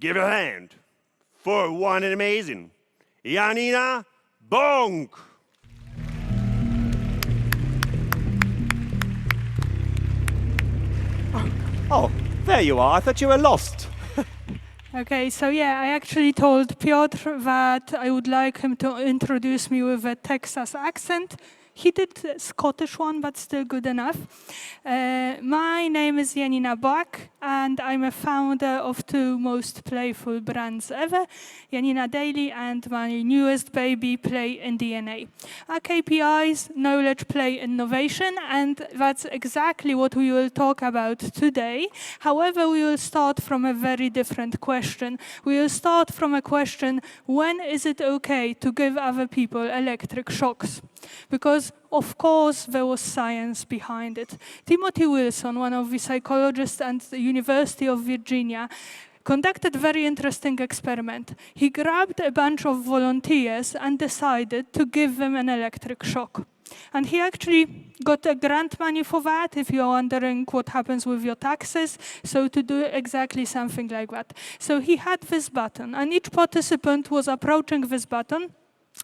give a hand for one amazing Janina Bąk. Oh, there you are. I thought you were lost. Okay, so yeah, I actually told Piotr that I would like him to introduce me with a Texas accent. He did a Scottish one, but still good enough. My name is Janina Bąk, and I'm a founder of two most playful brands ever, Janina Daily and my newest baby, Play in DNA. Our KPIs, knowledge, play, innovation, and that's exactly what we will talk about today. However, we will start from a very different question. We will start from a question, when is it okay to give other people electric shocks? Because, of course, there was science behind it. Timothy Wilson, one of the psychologists at the University of Virginia, conducted a very interesting experiment. He grabbed a bunch of volunteers and decided to give them an electric shock. And he actually got a grant money for that, if you're wondering what happens with your taxes, so to do exactly something like that. So he had this button, and each participant was approaching this button.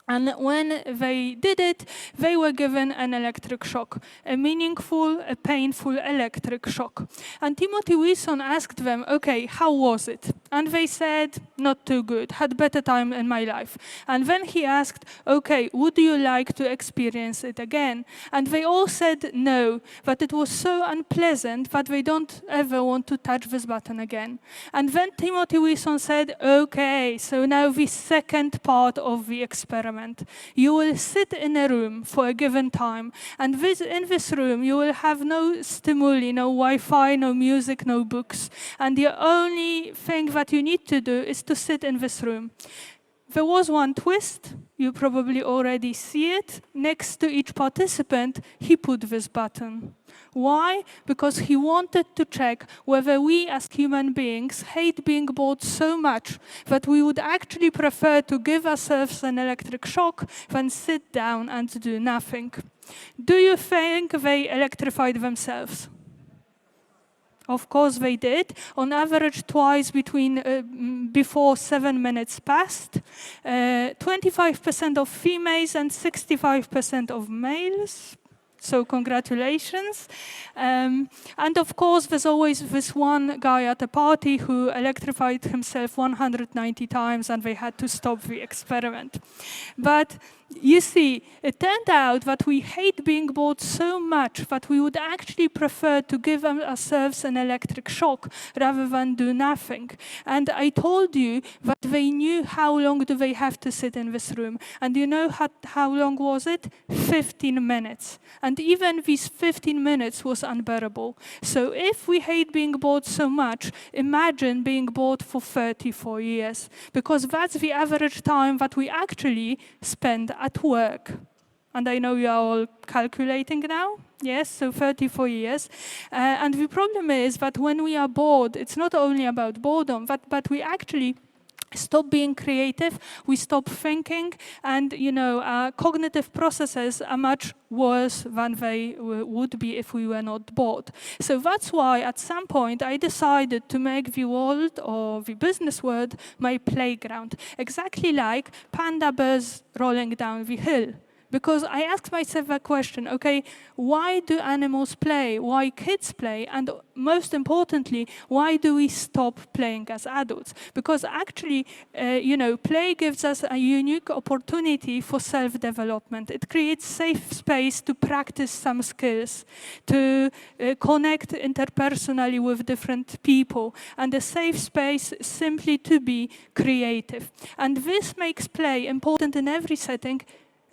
And when they did it, they were given an electric shock, a meaningful, a painful electric shock. And Timothy Wilson asked them, okay, how was it? And they said, not too good, had better time in my life. And then he asked, okay, would you like to experience it again? And they all said no, that it was so unpleasant that they don't ever want to touch this button again. And then Timothy Wilson said, okay, so now the second part of the experiment. You will sit in a room for a given time, and in this room you will have no stimuli, no Wi-Fi, no music, no books, and the only thing that you need to do is to sit in this room. There was one twist, you probably already see it. Next to each participant, he put this button. Why? Because he wanted to check whether we as human beings hate being bored so much that we would actually prefer to give ourselves an electric shock than sit down and do nothing. Do you think they electrified themselves? Of course they did, on average twice before 7 minutes passed. 25% of females and 65% of males. So congratulations. And of course, there's always this one guy at a party who electrified himself 190 times and they had to stop the experiment. But you see, it turned out that we hate being bored so much that we would actually prefer to give ourselves an electric shock rather than do nothing. And I told you that they knew how long do they have to sit in this room. And you know how long was it? 15 minutes. And even these 15 minutes was unbearable. So if we hate being bored so much, imagine being bored for 34 years. Because that's the average time that we actually spend at work. And I know you are all calculating now. Yes, so 34 years. And the problem is that when we are bored, it's not only about boredom, but we actually stop being creative, we stop thinking, and our cognitive processes are much worse than they would be if we were not bored. So that's why at some point I decided to make the world, or the business world, my playground. Exactly like panda bears rolling down the hill. Because I asked myself a question, okay, why do animals play? Why kids play? And most importantly, why do we stop playing as adults? Because actually, play gives us a unique opportunity for self-development. It creates safe space to practice some skills, to connect interpersonally with different people, and a safe space simply to be creative. And this makes play important in every setting,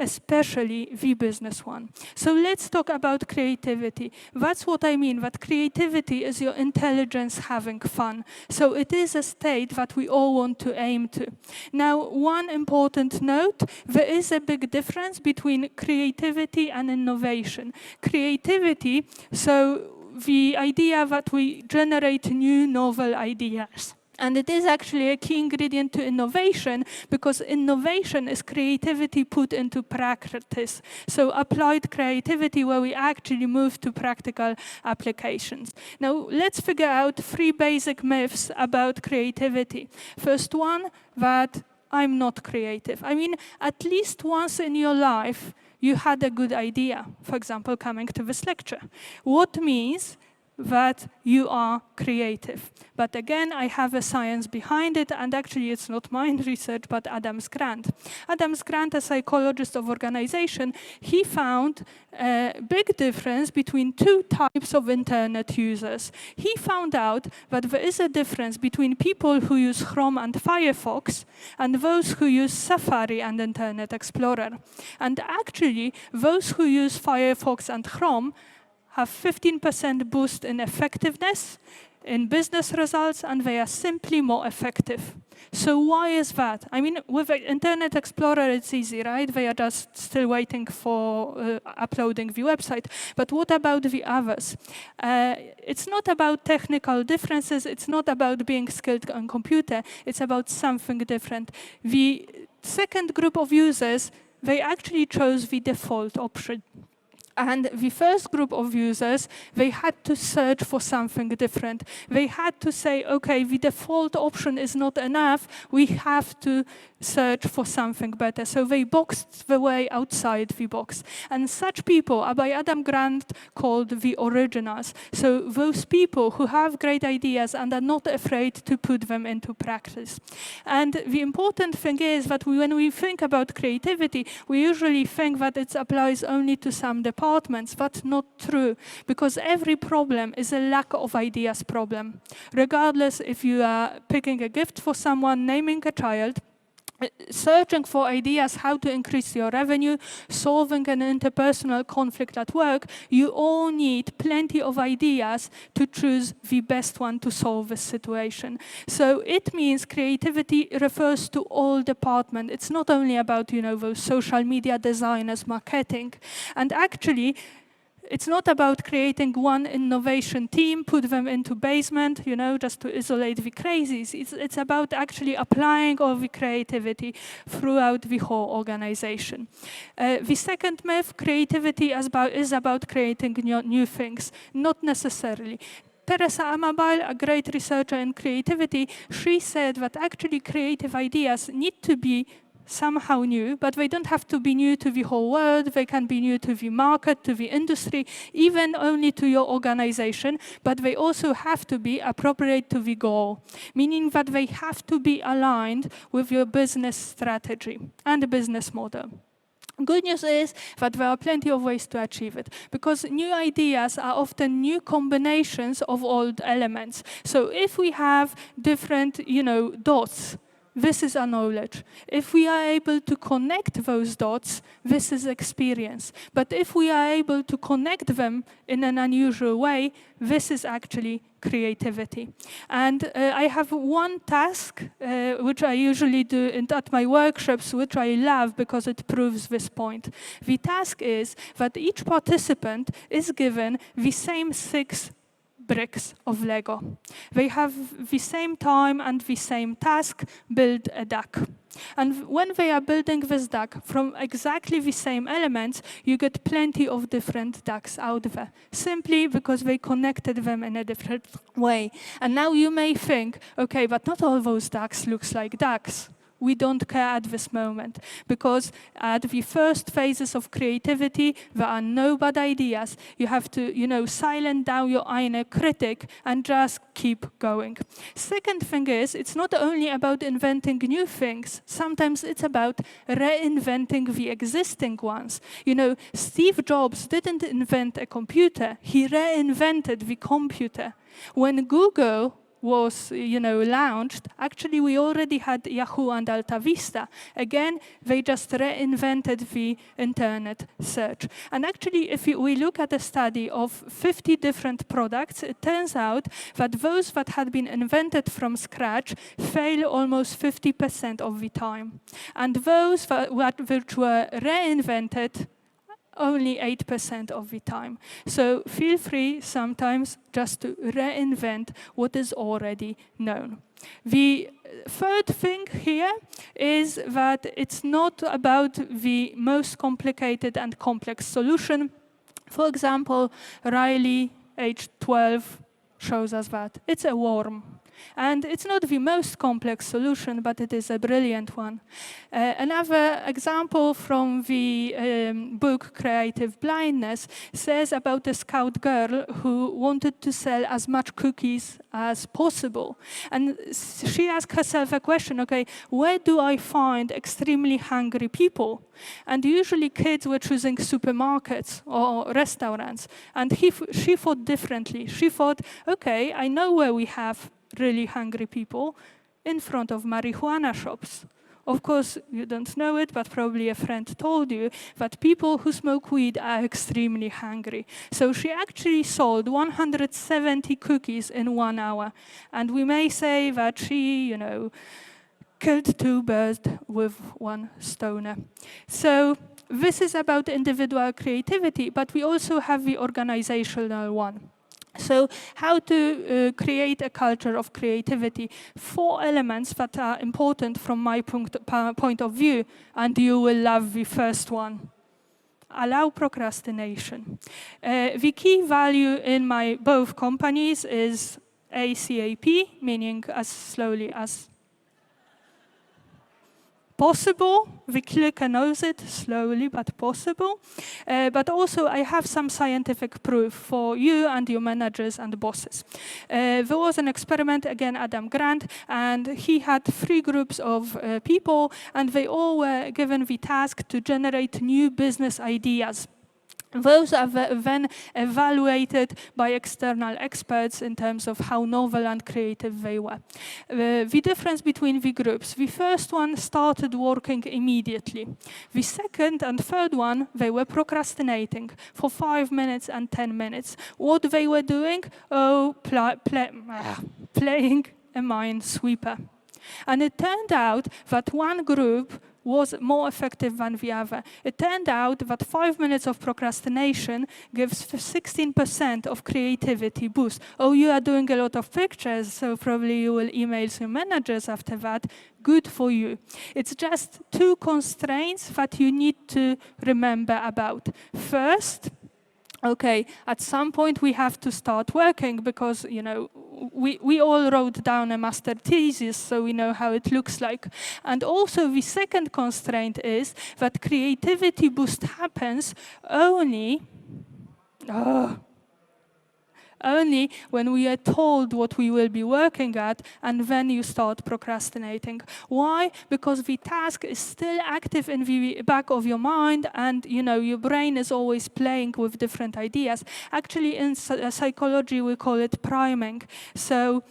especially the business one. So let's talk about creativity. That's what I mean, that creativity is your intelligence having fun. So it is a state that we all want to aim to. Now, one important note, there is a big difference between creativity and innovation. Creativity, so the idea that we generate new novel ideas. And it is actually a key ingredient to innovation, because innovation is creativity put into practice. So applied creativity where we actually move to practical applications. Now, let's figure out 3 basic myths about creativity. First one, that I'm not creative. I mean, at least once in your life, you had a good idea, for example, coming to this lecture. What means that you are creative. But again, I have a science behind it, and actually it's not my research, but Adam Grant. Adam Grant, a psychologist of organization, he found a big difference between 2 types of internet users. He found out that there is a difference between people who use Chrome and Firefox and those who use Safari and Internet Explorer. And actually, those who use Firefox and Chrome have 15% boost in effectiveness, in business results, and they are simply more effective. So why is that? I mean, with Internet Explorer, it's easy, right? They are just still waiting for uploading the website. But what about the others? It's not about technical differences. It's not about being skilled on computer. It's about something different. The second group of users, they actually chose the default option. And the first group of users, they had to search for something different. They had to say, okay, the default option is not enough. We have to search for something better. So they boxed the way outside the box. And such people are by Adam Grant called the originals. So those people who have great ideas and are not afraid to put them into practice. And the important thing is that when we think about creativity, we usually think that it applies only to some departments. That's not true, because every problem is a lack of ideas problem. Regardless if you are picking a gift for someone, naming a child, searching for ideas how to increase your revenue, solving an interpersonal conflict at work, you all need plenty of ideas to choose the best one to solve the situation. So it means creativity refers to all departments. It's not only about, those social media designers, marketing. And actually, it's not about creating one innovation team, put them into basement, just to isolate the crazies. It's about actually applying all the creativity throughout the whole organization. The second myth, creativity is about creating new things. Not necessarily. Teresa Amabile, a great researcher in creativity, she said that actually creative ideas need to be somehow new, but they don't have to be new to the whole world. They can be new to the market, to the industry, even only to your organization, but they also have to be appropriate to the goal, meaning that they have to be aligned with your business strategy and business model. Good news is that there are plenty of ways to achieve it, because new ideas are often new combinations of old elements. So if we have different, dots, this is our knowledge. If we are able to connect those dots, this is experience. But if we are able to connect them in an unusual way, this is actually creativity. And I have one task, which I usually do at my workshops, which I love because it proves this point. The task is that each participant is given the same 6 bricks of Lego. They have the same time and the same task, build a duck. And when they are building this duck from exactly the same elements, you get plenty of different ducks out there, simply because they connected them in a different way. And now you may think, okay, but not all those ducks looks like ducks. We don't care at this moment, because at the first phases of creativity, there are no bad ideas. You have to, silence down your inner critic and just keep going. Second thing is, it's not only about inventing new things. Sometimes it's about reinventing the existing ones. Steve Jobs didn't invent a computer. He reinvented the computer. When Google was, launched, actually we already had Yahoo and Alta Vista. Again, they just reinvented the internet search. And actually, if we look at a study of 50 different products, it turns out that those that had been invented from scratch fail almost 50% of the time. And those which were reinvented only 8% of the time. So feel free sometimes just to reinvent what is already known. The third thing here is that it's not about the most complicated and complex solution. For example, Riley, age 12, shows us that it's a worm. And it's not the most complex solution, but it is a brilliant one. Another example from the book Creative Blindness says about a scout girl who wanted to sell as much cookies as possible. And she asked herself a question, okay, where do I find extremely hungry people? And usually kids were choosing supermarkets or restaurants. And she thought differently. She thought, okay, I know where we have really hungry people, in front of marijuana shops. Of course, you don't know it, but probably a friend told you that people who smoke weed are extremely hungry. So she actually sold 170 cookies in 1 hour. And we may say that she, killed 2 birds with 1 stone. So this is about individual creativity, but we also have the organizational one. So how to create a culture of creativity? 4 elements that are important from my point of view, and you will love the first one. Allow procrastination. The key value in my both companies is ACAP, meaning as slowly as possible. The clicker knows it, slowly but possible. But also I have some scientific proof for you and your managers and bosses. There was an experiment, again, Adam Grant, and he had 3 groups of people, and they all were given the task to generate new business ideas. Those are then evaluated by external experts in terms of how novel and creative they were. The difference between the groups: the first one started working immediately. The second and third one, they were procrastinating for 5 minutes and 10 minutes. What they were doing? Oh, playing a minesweeper. And it turned out that one group was more effective than the other. It turned out that 5 minutes of procrastination gives 16% of creativity boost. Oh, you are doing a lot of pictures, so probably you will email your managers after that. Good for you. It's just 2 constraints that you need to remember about. First, okay, at some point we have to start working because, we all wrote down a master thesis, so we know how it looks like. And also the second constraint is that creativity boost happens only when we are told what we will be working at, and then you start procrastinating. Why? Because the task is still active in the back of your mind, and your brain is always playing with different ideas. Actually, in psychology, we call it priming. So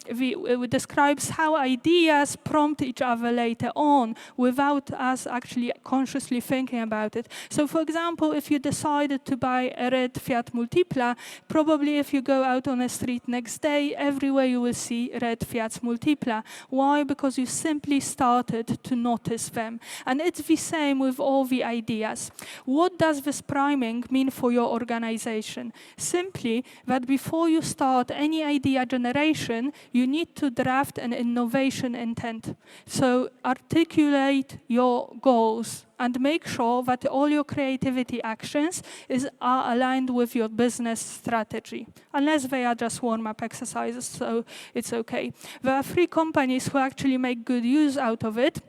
it describes how ideas prompt each other later on without us actually consciously thinking about it. So for example, if you decided to buy a red Fiat Multipla, probably if you go out on a street next day, everywhere you will see red Fiat Multipla. Why? Because you simply started to notice them. And it's the same with all the ideas. What does this priming mean for your organization? Simply that before you start any idea generation, you need to draft an innovation intent. So articulate your goals and make sure that all your creativity actions are aligned with your business strategy, unless they are just warm-up exercises, so it's okay. There are 3 companies who actually make good use out of it.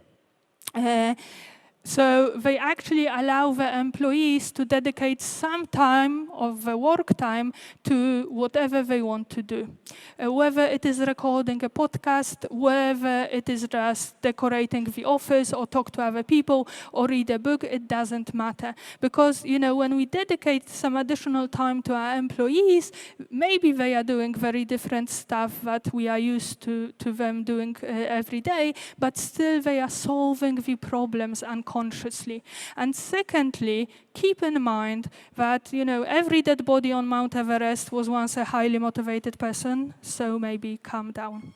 So they actually allow the employees to dedicate some time of the work time to whatever they want to do. Whether it is recording a podcast, whether it is just decorating the office or talk to other people or read a book, it doesn't matter. Because, when we dedicate some additional time to our employees, maybe they are doing very different stuff that we are used to them doing every day, but still they are solving the problems unconsciously. And secondly, keep in mind that, every dead body on Mount Everest was once a highly motivated person, so maybe calm down.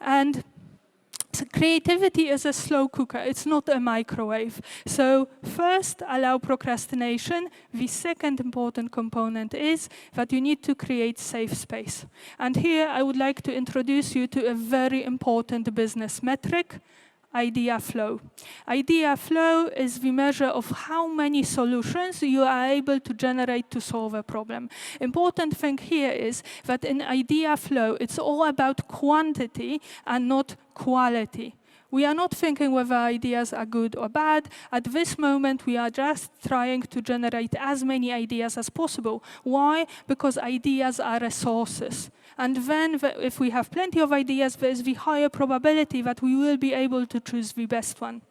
And Creativity is a slow cooker, it's not a microwave. So first, allow procrastination. The second important component is that you need to create safe space. And here I would like to introduce you to a very important business metric, idea flow. Idea flow is the measure of how many solutions you are able to generate to solve a problem. Important thing here is that in idea flow, it's all about quantity and not quality. We are not thinking whether ideas are good or bad. At this moment, we are just trying to generate as many ideas as possible. Why? Because ideas are resources. And then, if we have plenty of ideas, there is the higher probability that we will be able to choose the best one.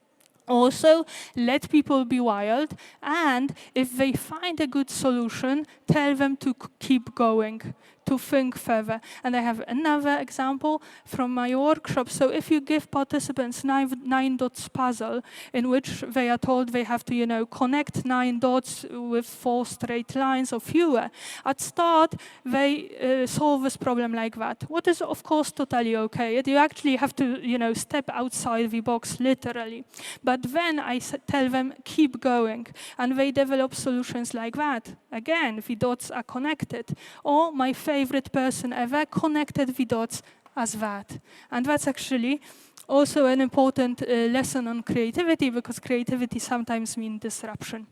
Also, let people be wild, and if they find a good solution, tell them to keep going, to think further. And I have another example from my workshop. So if you give participants 9-dots puzzle, in which they are told they have to, connect 9 dots with 4 straight lines or fewer, at start, they solve this problem like that. What is, of course, totally okay. You actually have to, step outside the box, literally. But then I tell them, keep going. And they develop solutions like that. Again, the dots are connected. Or my favorite person ever connected the dots as that. And that's actually also an important lesson on creativity, because creativity sometimes means disruption.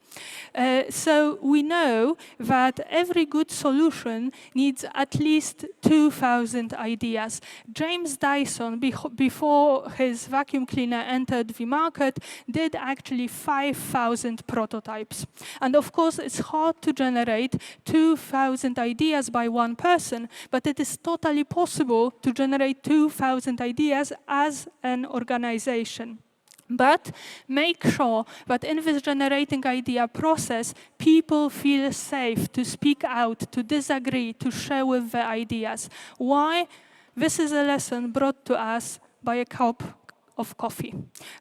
So we know that every good solution needs at least 2,000 ideas. James Dyson, before his vacuum cleaner entered the market, did actually 5,000 prototypes. And of course, it's hard to generate 2,000 ideas by one person, but it is totally possible to generate 2,000 ideas as an organization. But make sure that in this generating idea process, people feel safe to speak out, to disagree, to share with their ideas. Why? This is a lesson brought to us by a cup of coffee.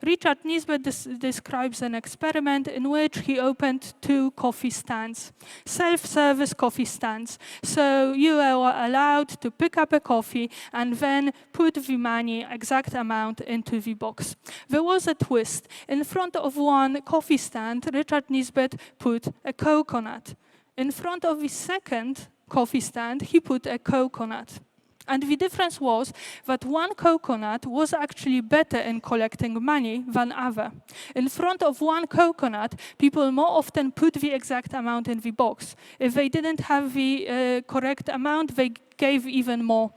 Richard Nisbet describes an experiment in which he opened 2 coffee stands, self-service coffee stands. So you are allowed to pick up a coffee and then put the money, exact amount, into the box. There was a twist. In front of one coffee stand, Richard Nisbet put a coconut. In front of the second coffee stand, he put a coconut. And the difference was that one coconut was actually better in collecting money than other. In front of one coconut, people more often put the exact amount in the box. If they didn't have the correct amount, they gave even more.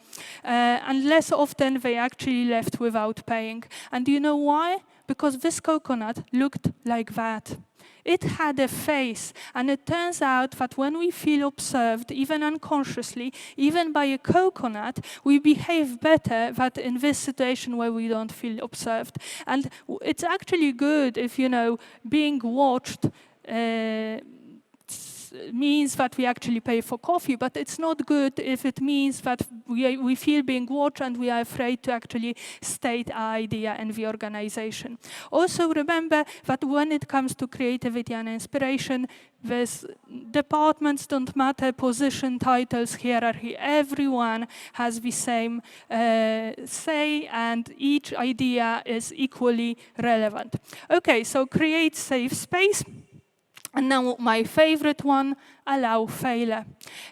And less often, they actually left without paying. And do you know why? Because this coconut looked like that. It had a face, and it turns out that when we feel observed, even unconsciously, even by a coconut, we behave better than in this situation where we don't feel observed. And it's actually good if, being watched means that we actually pay for coffee, but it's not good if it means that we feel being watched and we are afraid to actually state our idea in the organization. Also remember that when it comes to creativity and inspiration, these departments don't matter, position, titles, hierarchy. Everyone has the same say, and each idea is equally relevant. Okay, so create safe space. And now my favorite one, allow failure.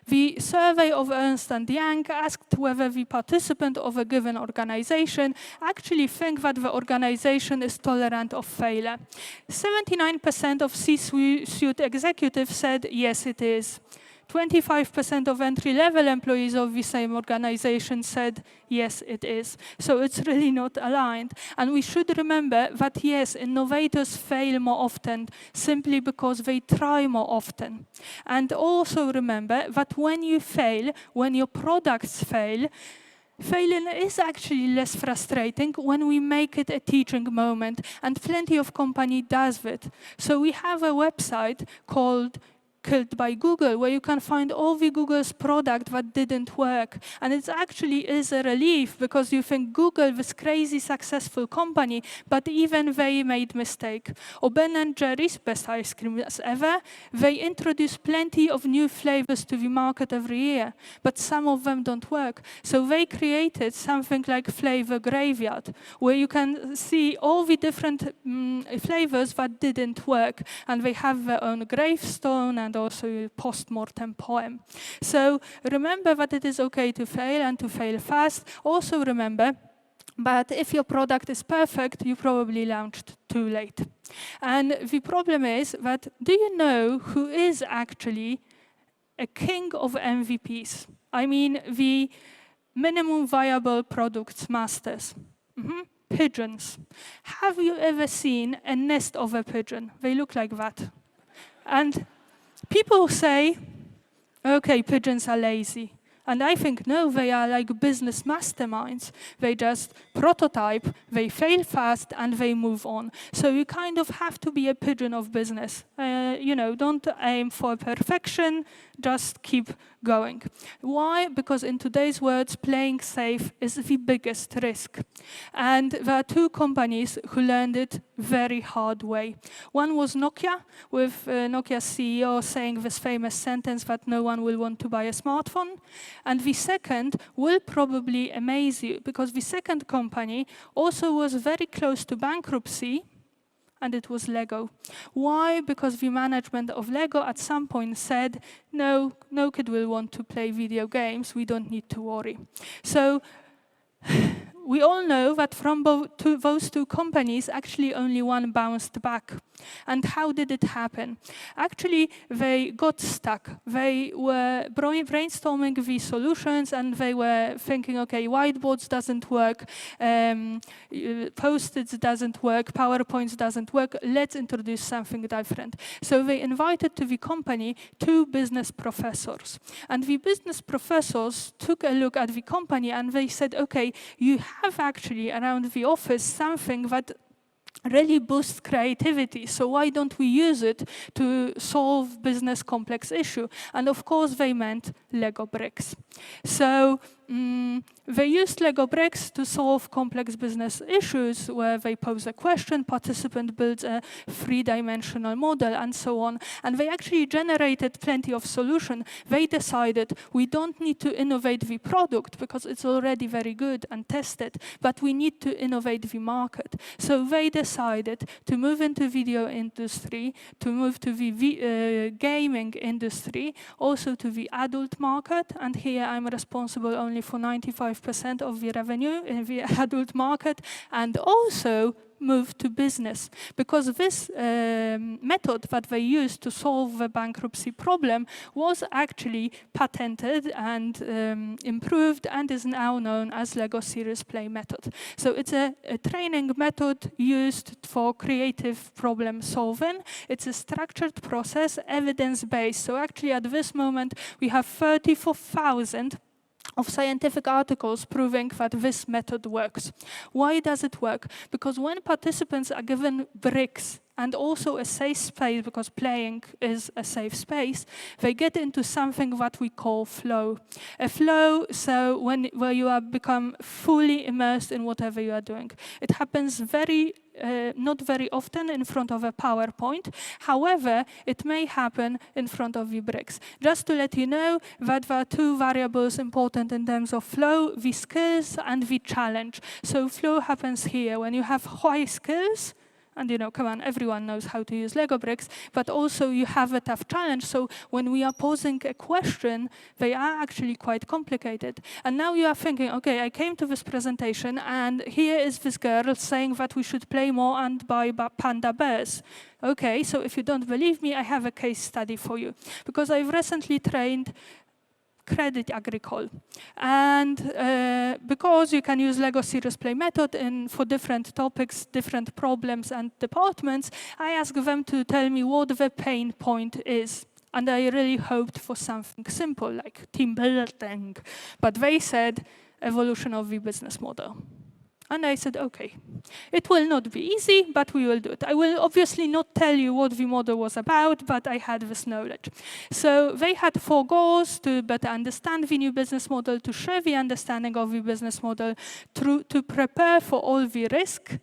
The survey of Ernst & Young asked whether the participant of a given organization actually think that the organization is tolerant of failure. 79% of C-suite executives said yes, it is. 25% of entry-level employees of the same organization said, yes, it is. So it's really not aligned. And we should remember that, yes, innovators fail more often simply because they try more often. And also remember that when you fail, when your products fail, failing is actually less frustrating when we make it a teaching moment, and plenty of company does it. So we have a website called killed by Google, where you can find all the Google's product that didn't work. And it actually is a relief, because you think Google, this crazy successful company, but even they made mistake. Or Ben & Jerry's, best ice cream as ever, they introduce plenty of new flavors to the market every year, but some of them don't work. So they created something like Flavor Graveyard, where you can see all the different flavors that didn't work, and they have their own gravestone and also a post-mortem poem. So remember that it is okay to fail and to fail fast. Also remember, but if your product is perfect, you probably launched too late. And the problem is that, do you know who is actually a king of MVPs? I mean, the minimum viable products masters. Pigeons. Have you ever seen a nest of a pigeon? They look like that. And people say, okay, pigeons are lazy. And I think, no, they are like business masterminds. They just prototype, they fail fast, and they move on. So you kind of have to be a pigeon of business. Don't aim for perfection, just keep going. Why? Because in today's words, playing safe is the biggest risk. And there are two companies who learned it very hard way. One was Nokia, with Nokia's CEO saying this famous sentence that no one will want to buy a smartphone. And the second will probably amaze you, because the second company also was very close to bankruptcy, and it was Lego. Why? Because the management of Lego at some point said, no kid will want to play video games, we don't need to worry. So we all know that from those two companies, actually only one bounced back. And how did it happen? Actually, they got stuck. They were brainstorming the solutions, and they were thinking, okay, whiteboards doesn't work, Post-its doesn't work, PowerPoints doesn't work, let's introduce something different. So they invited to the company two business professors. And the business professors took a look at the company, and they said, okay, you have actually around the office something that really boosts creativity, so why don't we use it to solve business complex issue? And of course they meant Lego bricks. So they used Lego bricks to solve complex business issues, where they pose a question, participant builds a three-dimensional model, and so on. And they actually generated plenty of solutions. They decided we don't need to innovate the product because it's already very good and tested, but we need to innovate the market. So they decided to move into video industry, to move to the gaming industry, also to the adult market. And here I'm responsible only for 95% of the revenue in the adult market, and also move to business, because this method that they used to solve the bankruptcy problem was actually patented and improved, and is now known as Lego Serious Play method. So it's a training method used for creative problem solving. It's a structured process, evidence-based. So actually at this moment we have 34,000 of scientific articles proving that this method works. Why does it work? Because when participants are given bricks and also a safe space, because playing is a safe space, they get into something that we call flow. A flow, so where you are become fully immersed in whatever you are doing. It happens not very often in front of a PowerPoint. However, it may happen in front of the bricks. Just to let you know that there are two variables important in terms of flow, the skills and the challenge. So flow happens here when you have high skills, and come on, everyone knows how to use Lego bricks, but also you have a tough challenge. So when we are posing a question, they are actually quite complicated. And now you are thinking, okay, I came to this presentation, and here is this girl saying that we should play more and buy panda bears. Okay, so if you don't believe me, I have a case study for you. Because I've recently trained Credit Agricole. And because you can use Lego Serious Play method for different topics, different problems and departments, I asked them to tell me what the pain point is. And I really hoped for something simple, like team building. But they said evolution of the business model. And I said, okay, it will not be easy, but we will do it. I will obviously not tell you what the model was about, but I had this knowledge. So they had 4 goals: to better understand the new business model, to share the understanding of the business model, to prepare for all the risk,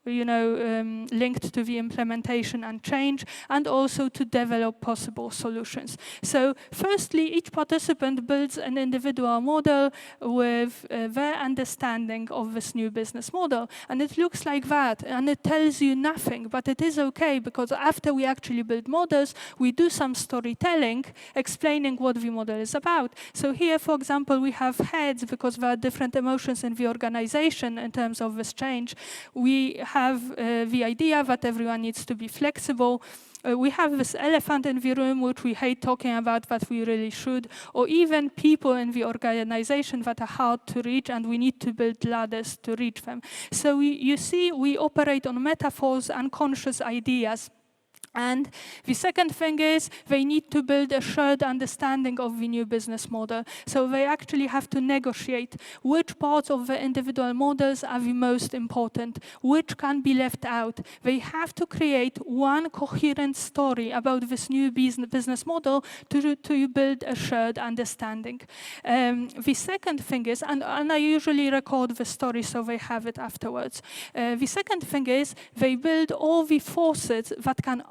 linked to the implementation and change, and also to develop possible solutions. So firstly, each participant builds an individual model with their understanding of this new business model. And it looks like that, and it tells you nothing, but it is okay, because after we actually build models, we do some storytelling explaining what the model is about. So here, for example, we have heads, because there are different emotions in the organization in terms of this change. We have the idea that everyone needs to be flexible. We have this elephant in the room, which we hate talking about, but we really should. Or even people in the organization that are hard to reach, and we need to build ladders to reach them. So you see, we operate on metaphors and conscious ideas. And the second thing is they need to build a shared understanding of the new business model. So they actually have to negotiate which parts of the individual models are the most important, which can be left out. They have to create one coherent story about this new business model to build a shared understanding. The second thing is, and I usually record the story so they have it afterwards. The second thing is they build all the forces that can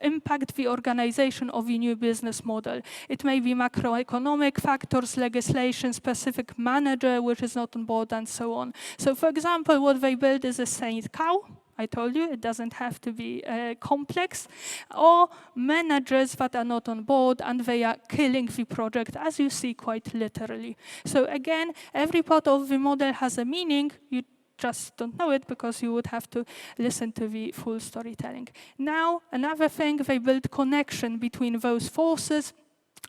impact the organization of the new business model. It may be macroeconomic factors, legislation, specific manager which is not on board, and so on. So for example, what they build is a saint cow. I told you, it doesn't have to be complex, or managers that are not on board and they are killing the project, as you see, quite literally. So again, every part of the model has a meaning. You just don't know it because you would have to listen to the full storytelling. Now, another thing, they build connection between those forces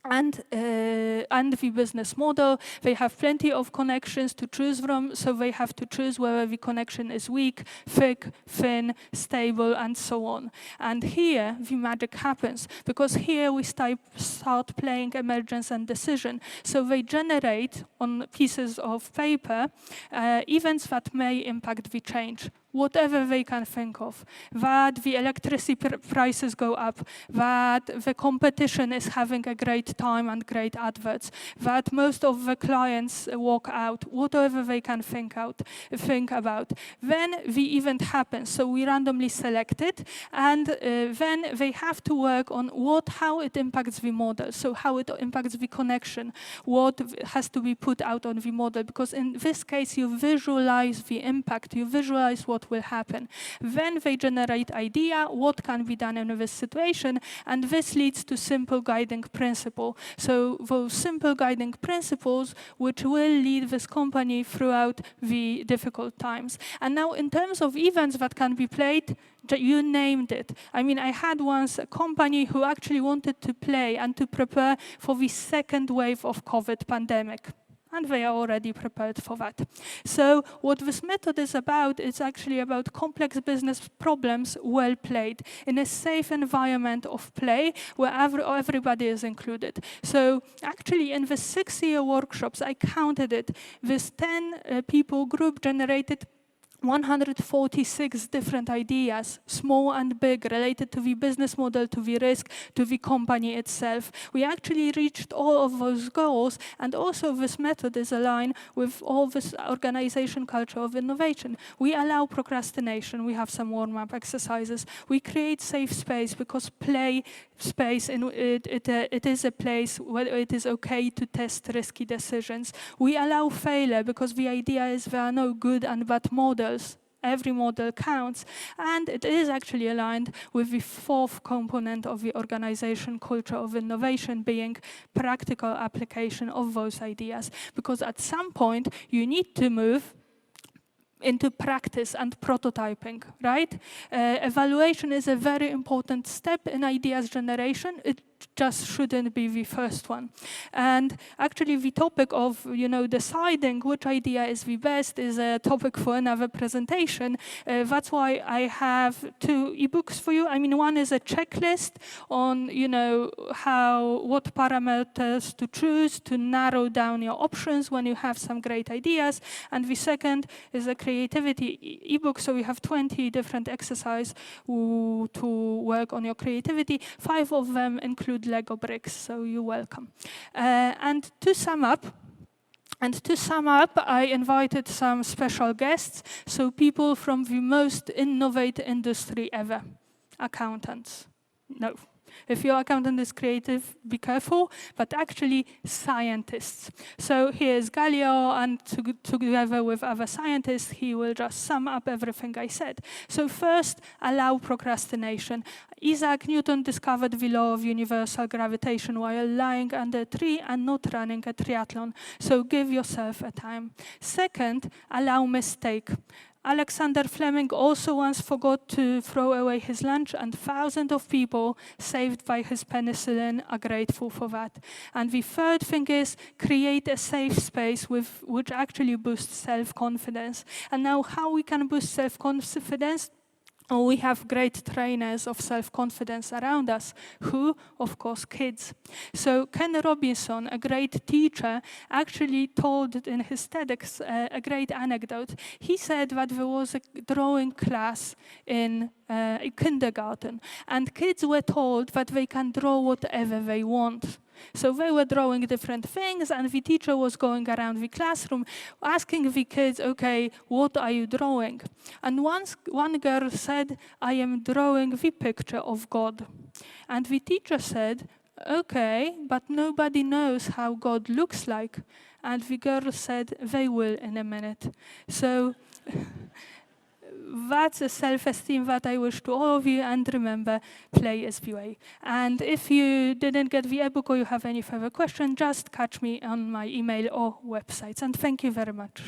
and the business model. They have plenty of connections to choose from, so they have to choose whether the connection is weak, thick, thin, stable, and so on. And here the magic happens, because here we start playing emergence and decision. So they generate on pieces of paper events that may impact the change. Whatever they can think of, that the electricity prices go up, that the competition is having a great time and great adverts, that most of the clients walk out, whatever they can think about. Then the event happens, so we randomly select it, and then they have to work on how it impacts the model, so how it impacts the connection, what has to be put out on the model, because in this case you visualize the impact, you visualize what will happen. Then they generate idea, what can be done in this situation, and this leads to simple guiding principle. So those simple guiding principles which will lead this company throughout the difficult times. And now in terms of events that can be played, you named it. I mean, I had once a company who actually wanted to play and to prepare for the second wave of COVID pandemic. And they are already prepared for that. So what this method is about, it's actually about complex business problems well played in a safe environment of play where everybody is included. So actually in the 6-year workshops, I counted it, this 10 people group generated 146 different ideas, small and big, related to the business model, to the risk, to the company itself. We actually reached all of those goals, and also this method is aligned with all this organization culture of innovation. We allow procrastination, we have some warm-up exercises, we create safe space, because play space, it is a place where it is okay to test risky decisions. We allow failure, because the idea is there are no good and bad models. Every model counts, and it is actually aligned with the 4th component of the organization culture of innovation, being practical application of those ideas. Because at some point, you need to move into practice and prototyping, right? Evaluation is a very important step in ideas generation. It just shouldn't be the first one. And actually the topic of, deciding which idea is the best is a topic for another presentation. That's why I have 2 ebooks for you. I mean, one is a checklist on, what parameters to choose to narrow down your options when you have some great ideas. And the second is a creativity ebook. So we have 20 different exercises to work on your creativity. 5 of them include Lego bricks, so you're welcome. And to sum up, I invited some special guests, so people from the most innovative industry ever. Accountants. No. If your accountant is creative, be careful, but actually scientists. So here's Galileo, and together with other scientists, he will just sum up everything I said. So first, allow procrastination. Isaac Newton discovered the law of universal gravitation while lying under a tree and not running a triathlon. So give yourself a time. Second, allow mistake. Alexander Fleming also once forgot to throw away his lunch, and thousands of people saved by his penicillin are grateful for that. And the third thing is create a safe space which actually boosts self-confidence. And now how we can boost self-confidence? We have great trainers of self-confidence around us. Who? Of course, kids. So Ken Robinson, a great teacher, actually told in his TEDx a great anecdote. He said that there was a drawing class in kindergarten, and kids were told that they can draw whatever they want. So they were drawing different things, and the teacher was going around the classroom asking the kids, okay, what are you drawing? And once one girl said, I am drawing the picture of God. And the teacher said, okay, but nobody knows how God looks like. And the girl said, they will in a minute. So that's a self-esteem that I wish to all of you, and remember, play is the way. And if you didn't get the ebook or you have any further questions, just catch me on my email or websites. And thank you very much.